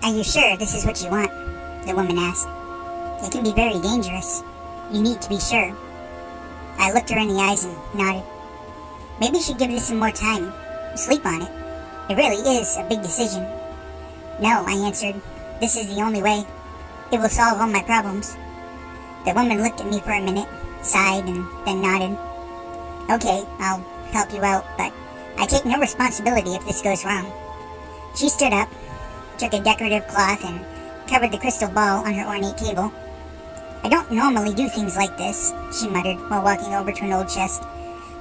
Are you sure this is what you want? The woman asked. It can be very dangerous. You need to be sure. I looked her in the eyes and nodded. Maybe you should give this some more time. Sleep on it. It really is a big decision. No, I answered. This is the only way. It will solve all my problems. The woman looked at me for a minute, sighed, and then nodded. Okay, I'll help you out, but I take no responsibility if this goes wrong. She stood up, took a decorative cloth, and covered the crystal ball on her ornate table. I don't normally do things like this, she muttered while walking over to an old chest.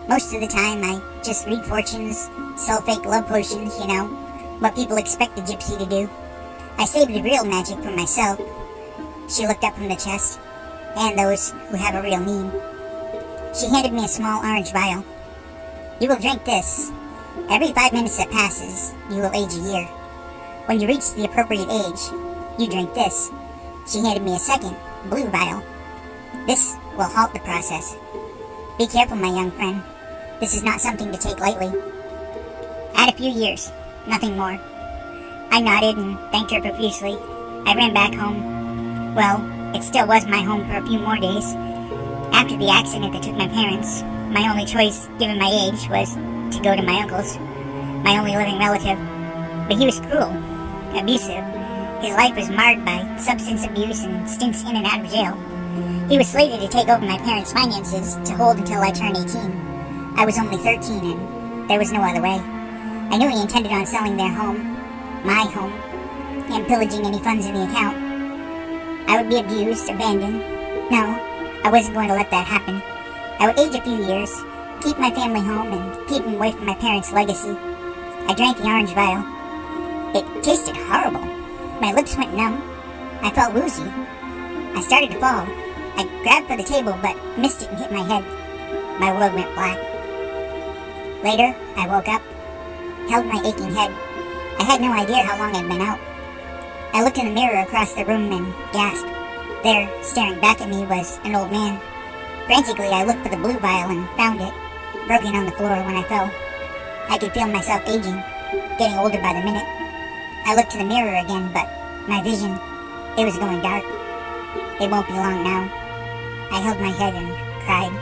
Most of the time, I just read fortunes, sell fake love potions, you know, what people expect a gypsy to do. I save the real magic for myself. She looked up from the chest, and those who have a real need. She handed me a small orange vial. You will drink this. Every 5 minutes that passes, you will age a year. When you reach the appropriate age, you drink this. She handed me a second, blue vial. This will halt the process. Be careful, my young friend. This is not something to take lightly. Add a few years, nothing more. I nodded and thanked her profusely. I ran back home. Well, it still was my home for a few more days. After the accident that took my parents, my only choice, given my age, was to go to my uncle's, my only living relative. But he was cruel, abusive. His life was marred by substance abuse and stints in and out of jail. He was slated to take over my parents' finances to hold until I turned 18. I was only 13 and there was no other way. I knew he intended on selling their home, my home, and pillaging any funds in the account. I would be abused, abandoned. No, I wasn't going to let that happen. I would age a few years, keep my family home, and keep him away from my parents' legacy. I drank the orange vial. It tasted horrible. My lips went numb. I felt woozy. I started to fall. I grabbed for the table, but missed it and hit my head. My world went black. Later, I woke up, held my aching head. I had no idea how long I'd been out. I looked in the mirror across the room and gasped. There, staring back at me, was an old man. Frantically, I looked for the blue vial and found it, broken on the floor when I fell. I could feel myself aging, getting older by the minute. I looked to the mirror again, but my vision, it was going dark. It won't be long now. I held my head and cried.